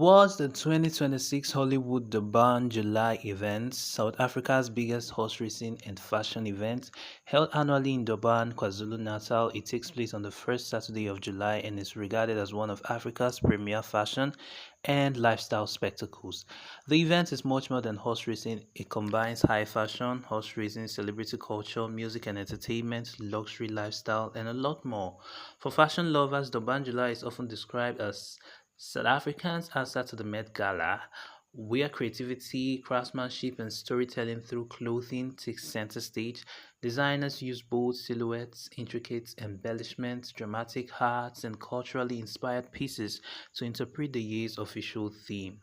was the 2026 Hollywood Durban July event, South Africa's biggest horse racing and fashion event. Held annually in Durban, KwaZulu-Natal, it takes place on the first Saturday of July and is regarded as one of Africa's premier fashion and lifestyle spectacles. The event is much more than horse racing. It combines high fashion, horse racing, celebrity culture, music and entertainment, luxury lifestyle, and a lot more. For fashion lovers, Durban July is often described as South Africans answer to the Met Gala, where creativity, craftsmanship, and storytelling through clothing takes center stage. Designers use bold silhouettes, intricate embellishments, dramatic hearts, and culturally inspired pieces to interpret the year's official theme.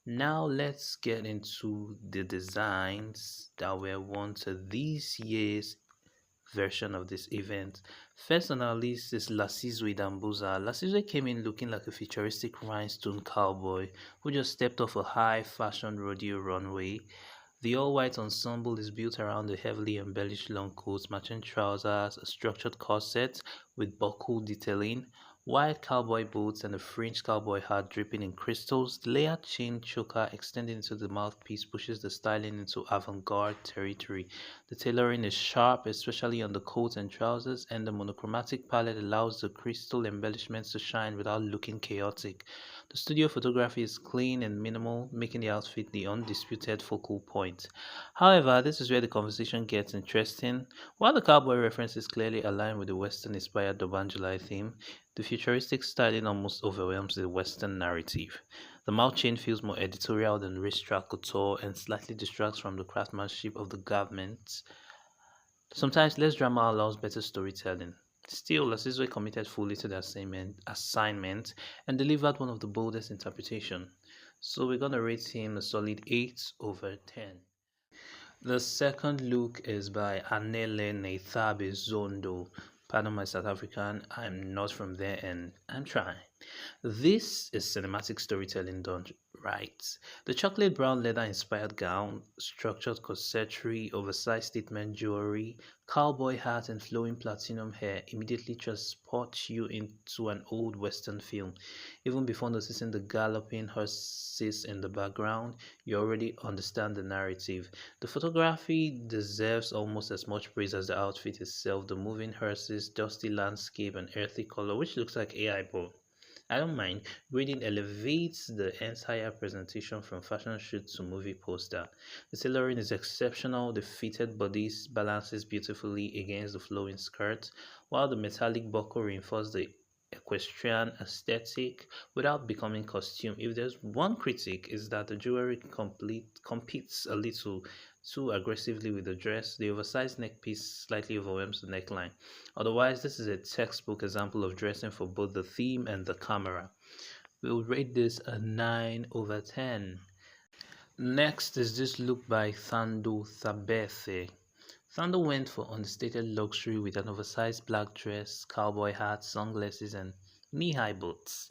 Now let's get into the designs that were worn to this year's version of this event. First on our list is Lasizwe Dambuza. Lasizwe came in looking like a futuristic rhinestone cowboy who just stepped off a high fashion rodeo runway. The all-white ensemble is built around a heavily embellished long coat, matching trousers, a structured corset with buckle detailing, white cowboy boots, and a fringed cowboy hat dripping in crystals. The layered chain choker extending into the mouthpiece pushes the styling into avant-garde territory. The tailoring is sharp, especially on the coat and trousers, and the monochromatic palette allows the crystal embellishments to shine without looking chaotic. The studio photography is clean and minimal, making the outfit the undisputed focal point. However, this is where the conversation gets interesting. While the cowboy reference is clearly aligned with the Western inspired Durban July theme, the futuristic styling almost overwhelms the Western narrative. The mouth chain feels more editorial than racetrack couture and slightly distracts from the craftsmanship of the garment. Sometimes less drama allows better storytelling. Still, Lasizwe committed fully to the assignment and delivered one of the boldest interpretations. So we're gonna rate him a solid 8 over 10. The second look is by Anele Neithabe Zondo. Pardon my South African, I'm not from there and I'm trying. This is cinematic storytelling done right. The chocolate brown leather inspired gown, structured corsetry, oversized statement jewelry, cowboy hat, and flowing platinum hair immediately transport you into an old western film. Even before noticing the galloping horses in the background, you already understand the narrative. The photography deserves almost as much praise as the outfit itself. The moving horses, dusty landscape, and earthy color, which looks like AI ball. I don't mind. Grading elevates the entire presentation from fashion shoot to movie poster. The tailoring is exceptional. The fitted bodice balances beautifully against the flowing skirt, while the metallic buckle reinforces the equestrian aesthetic without becoming costume. If there's one critic, is that the jewelry competes a little too aggressively with the dress. The oversized neck piece slightly overwhelms the neckline. Otherwise, this is a textbook example of dressing for both the theme and the camera. We'll rate this a 9 over 10. Next is this look by Thando Thabethe. Thando went for understated luxury with an oversized black dress, cowboy hat, sunglasses, and knee-high boots.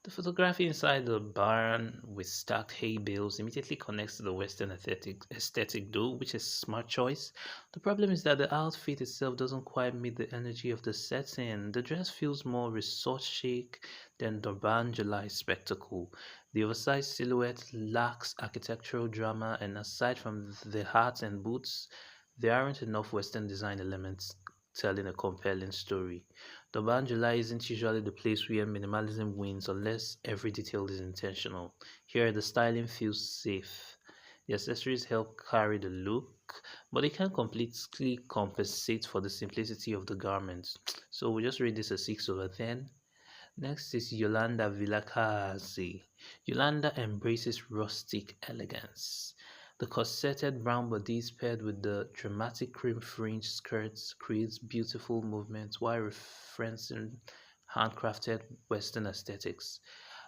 The photography inside the barn with stacked hay bales immediately connects to the Western aesthetic though, which is a smart choice. The problem is that the outfit itself doesn't quite meet the energy of the setting. The dress feels more resort chic than Durban July spectacle. The oversized silhouette lacks architectural drama, and aside from the hat and boots, there aren't enough Western design elements telling a compelling story. The July isn't usually the place where minimalism wins unless every detail is intentional. Here, the styling feels safe. The accessories help carry the look, but they can't completely compensate for the simplicity of the garments. So we just rate this a 6 over 10. Next is Yolanda Vilakazi. Yolanda embraces rustic elegance. The corseted brown bodice paired with the dramatic cream fringe skirts creates beautiful movements while referencing handcrafted Western aesthetics.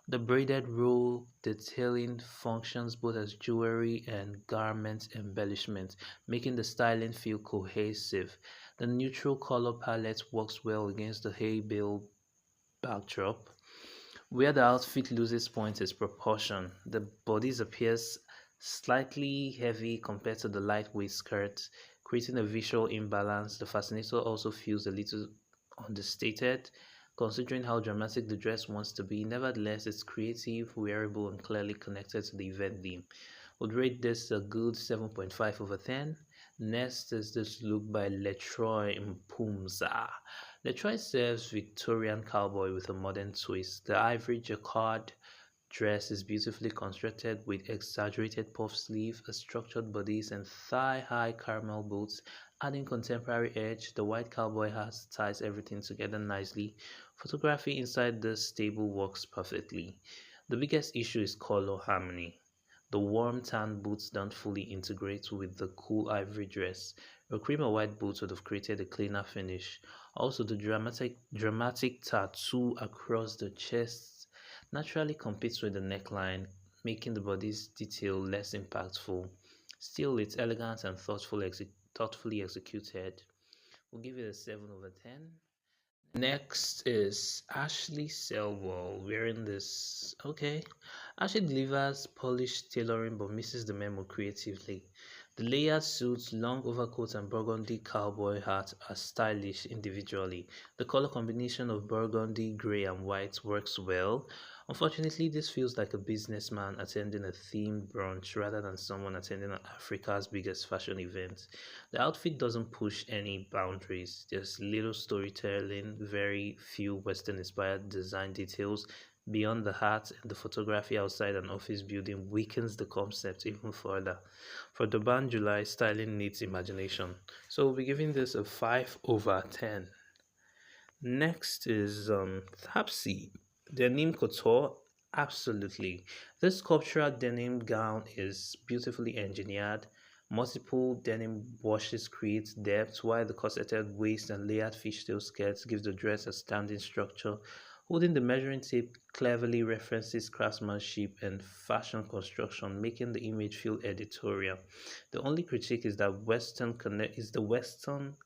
The braided roll detailing functions both as jewelry and garment embellishment, making the styling feel cohesive. The neutral color palette works well against the hay bale backdrop. Where the outfit loses points is proportion. The bodice appears slightly heavy compared to the lightweight skirt, creating a visual imbalance. The fascinator also feels a little understated. considering how dramatic the dress wants to be. Nevertheless, it's creative, wearable, and clearly connected to the event theme. Would rate this a good 7.5 over 10. Next is this look by Letroy Mpumza. Letroy serves Victorian cowboy with a modern twist. The ivory jacquard dress is beautifully constructed with exaggerated puff sleeve, a structured bodice, and thigh-high caramel boots, adding contemporary edge. The white cowboy hat ties everything together nicely. Photography inside the stable works perfectly. The biggest issue is color harmony. The warm tan boots don't fully integrate with the cool ivory dress. A cream or white boots would have created a cleaner finish. Also, the dramatic tattoo across the chest naturally competes with the neckline, making the body's detail less impactful. Still, it's elegant and thoughtfully executed. We'll give it a 7 over 10. Next is Ashley Selwell wearing this. Okay. Ashley delivers polished tailoring but misses the memo creatively. The layered suits, long overcoat, and burgundy cowboy hat are stylish individually. The color combination of burgundy, gray, and white works well. Unfortunately, this feels like a businessman attending a themed brunch rather than someone attending Africa's biggest fashion event. The outfit doesn't push any boundaries. There's little storytelling, very few Western inspired design details. Beyond the hat, the photography outside an office building weakens the concept even further. For Durban July, styling needs imagination. So we'll be giving this a 5 over 10. Next is Tapsi, denim couture. Absolutely. This sculptural denim gown is beautifully engineered. Multiple denim washes create depth, while the corseted waist and layered fishtail skirts give the dress a standing structure. Holding the measuring tape cleverly references craftsmanship and fashion construction, making the image feel editorial. The only critique is that the Western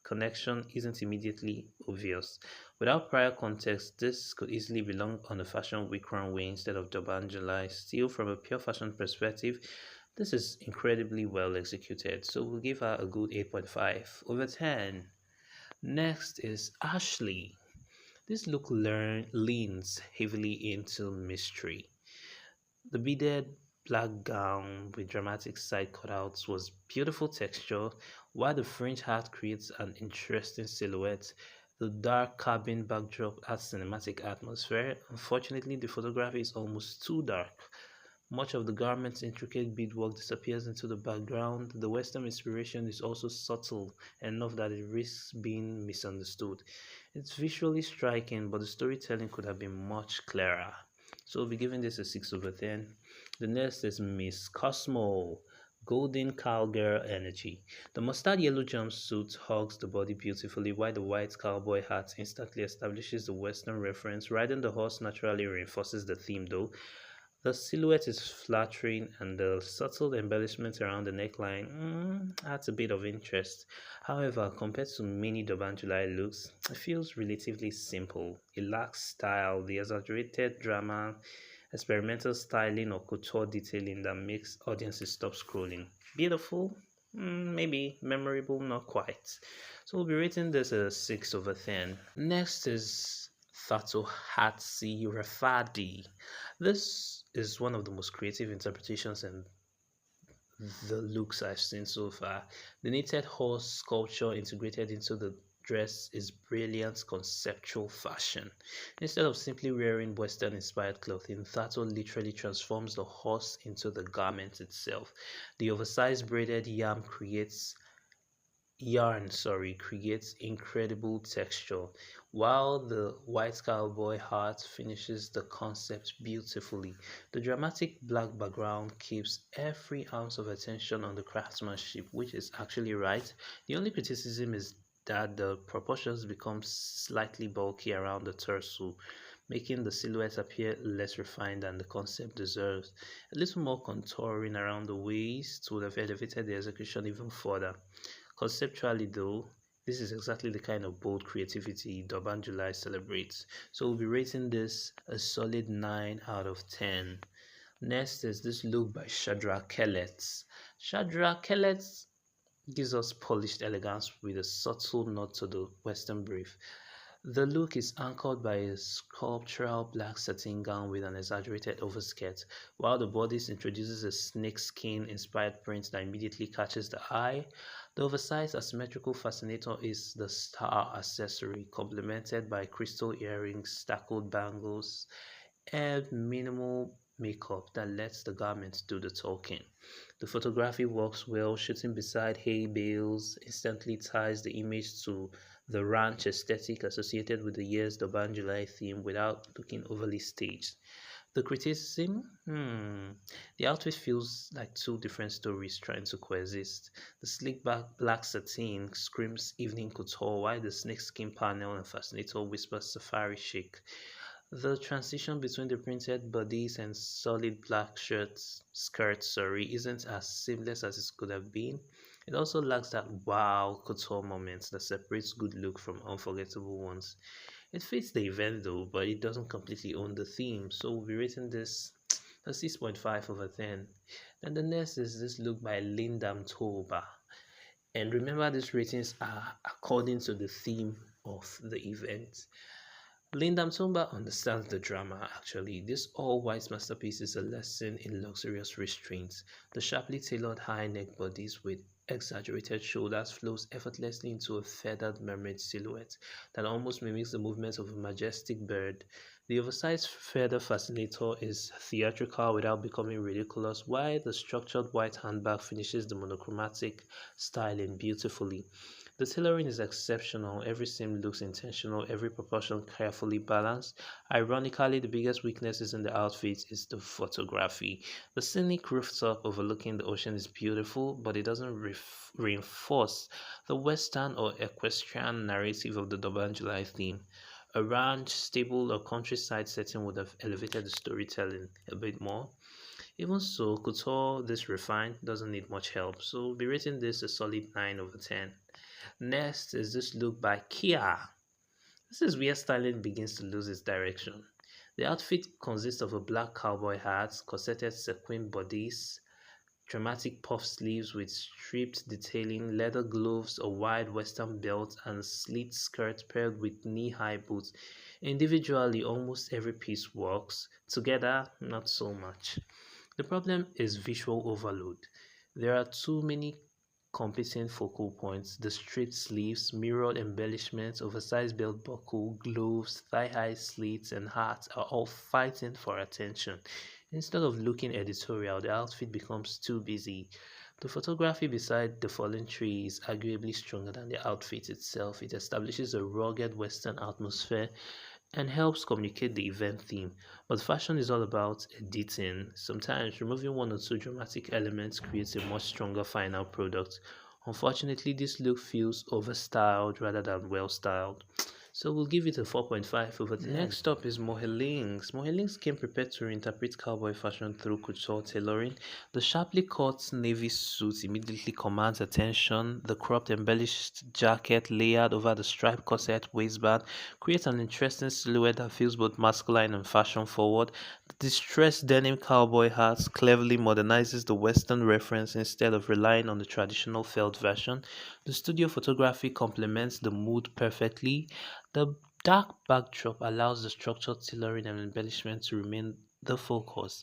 connection isn't immediately obvious. Without prior context, this could easily belong on a Fashion Week runway instead of Durban July. Still, from a pure fashion perspective, this is incredibly well executed, so we'll give her a good 8.5 over 10. Next is Ashley. This look leans heavily into mystery. The beaded black gown with dramatic side cutouts was beautiful texture, while the fringe hat creates an interesting silhouette. The dark cabin backdrop adds cinematic atmosphere. Unfortunately, the photography is almost too dark. Much of the garment's intricate beadwork disappears into the background. The Western inspiration is also subtle enough that it risks being misunderstood. It's visually striking, but the storytelling could have been much clearer. So we'll be giving this a 6 over 10. The next is Miss Cosmo. Golden cowgirl energy. The mustard yellow jumpsuit hugs the body beautifully, while the white cowboy hat instantly establishes the Western reference. Riding the horse naturally reinforces the theme, though. The silhouette is flattering, and the subtle embellishments around the neckline adds a bit of interest. However, compared to many Durban July looks, it feels relatively simple. It lacks style, the exaggerated drama, experimental styling, or couture detailing that makes audiences stop scrolling. Beautiful? Maybe. Memorable? Not quite. So we'll be rating this a 6 over 10. Next is Thatohatsi Rafadi. This is one of the most creative interpretations and the looks I've seen so far. The knitted horse sculpture integrated into the dress is brilliant conceptual fashion. Instead of simply wearing Western inspired clothing, Thato literally transforms the horse into the garment itself. The oversized braided yarn creates incredible texture, while the white cowboy hat finishes the concept beautifully. The dramatic black background keeps every ounce of attention on the craftsmanship, which is actually right. The only criticism is that the proportions become slightly bulky around the torso, making the silhouette appear less refined than the concept deserves. A little more contouring around the waist would have elevated the execution even further. Conceptually, though, this is exactly the kind of bold creativity Durban July celebrates. So we'll be rating this a solid 9 out of 10. Next is this look by Shadra Kellets. Shadra Kellets gives us polished elegance with a subtle nod to the Western brief. The look is anchored by a sculptural black satin gown with an exaggerated overskirt, while the bodice introduces a snakeskin inspired print that immediately catches the eye. The oversized asymmetrical fascinator is the star accessory, complemented by crystal earrings, stackled bangles, and minimal makeup that lets the garments do the talking. The photography works well, shooting beside hay bales instantly ties the image to the ranch aesthetic associated with the year's Durban July theme without looking overly staged. The criticism? The outfit feels like two different stories trying to coexist. The slick back black satin screams evening couture, while the snakeskin panel and fascinator whispers safari chic. The transition between the printed bodies and solid black skirts, isn't as seamless as it could have been. It also lacks that wow couture moment that separates good look from unforgettable ones. It fits the event though, but it doesn't completely own the theme, so we'll be rating this a 6.5 over 10. Then the next is this look by Lindam Toba. And remember, these ratings are according to the theme of the event. Lindam Tumba understands the drama actually. This all white masterpiece is a lesson in luxurious restraint. The sharply tailored high neck bodies with exaggerated shoulders flows effortlessly into a feathered mermaid silhouette that almost mimics the movements of a majestic bird. The oversized feather fascinator is theatrical without becoming ridiculous, while the structured white handbag finishes the monochromatic styling beautifully. The tailoring is exceptional, every seam looks intentional, every proportion carefully balanced. Ironically, the biggest weakness is in the outfit is the photography. The scenic rooftop overlooking the ocean is beautiful, but it doesn't reinforce the western or equestrian narrative of the Durban July theme. A ranch, stable, or countryside setting would have elevated the storytelling a bit more. Even so, Couture, this refined, doesn't need much help, so we'll be rating this a solid 9 over 10. Next is this look by Kia. This is where styling begins to lose its direction. The outfit consists of a black cowboy hat, corseted sequin bodice, dramatic puff sleeves with striped detailing, leather gloves, a wide western belt, and slit skirt paired with knee-high boots. Individually, almost every piece works. Together, not so much. The problem is visual overload. There are too many competing focal points. The straight sleeves, mirrored embellishments, oversized belt buckle, gloves, thigh-high slits, and hats are all fighting for attention. Instead of looking editorial, the outfit becomes too busy. The photography beside the fallen tree is arguably stronger than the outfit itself. It establishes a rugged Western atmosphere and helps communicate the event theme. But fashion is all about editing. Sometimes removing one or two dramatic elements creates a much stronger final product. Unfortunately, this look feels overstyled rather than well styled. So we'll give it a 4.5 over 10. Next up is Mohelings. Mohelings came prepared to reinterpret cowboy fashion through couture tailoring. The sharply cut navy suit immediately commands attention. The cropped embellished jacket layered over the striped corset waistband creates an interesting silhouette that feels both masculine and fashion forward. The distressed denim cowboy hat cleverly modernizes the Western reference instead of relying on the traditional felt version. The studio photography complements the mood perfectly. The dark backdrop allows the structured tailoring and embellishment to remain the focus.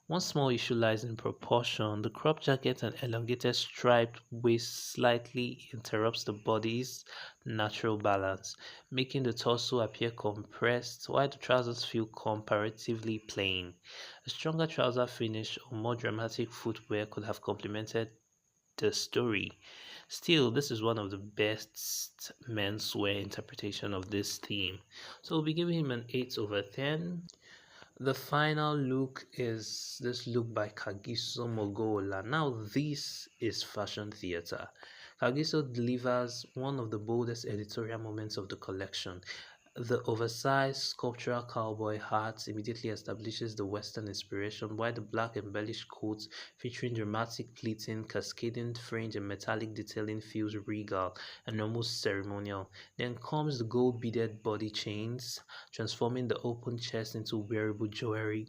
One small issue lies in proportion. The crop jacket and elongated striped waist slightly interrupts the body's natural balance, making the torso appear compressed while the trousers feel comparatively plain. A stronger trouser finish or more dramatic footwear could have complemented the story. Still, this is one of the best menswear interpretation of this theme. So we'll be giving him an 8 over 10. The final look is this look by Kagiso Mogola. Now, this is fashion theater. Kagiso delivers one of the boldest editorial moments of the collection. The oversized sculptural cowboy hat immediately establishes the Western inspiration, while the black embellished coat featuring dramatic pleating, cascading fringe, and metallic detailing feels regal and almost ceremonial. Then comes the gold beaded body chains, transforming the open chest into wearable jewelry.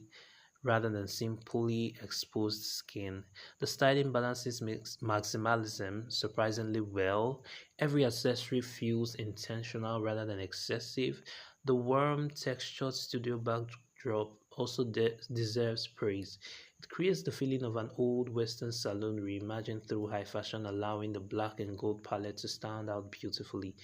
rather than simply exposed skin. The styling balances maximalism surprisingly well. Every accessory feels intentional rather than excessive. The warm, textured studio backdrop also deserves praise. It creates the feeling of an old Western saloon reimagined through high fashion, allowing the black and gold palette to stand out beautifully.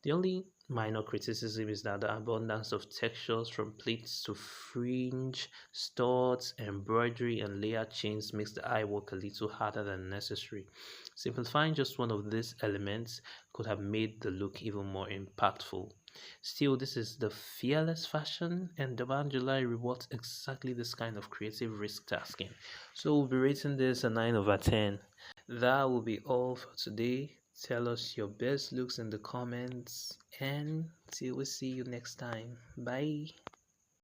The only minor criticism is that the abundance of textures from pleats to fringe, studs, embroidery, and layered chains makes the eye work a little harder than necessary. Simplifying just one of these elements could have made the look even more impactful. Still, this is the fearless fashion, and Durban July rewards exactly this kind of creative risk tasking. So we'll be rating this a 9 over 10. That will be all for today. Tell us your best looks in the comments, and till we see you next time. Bye.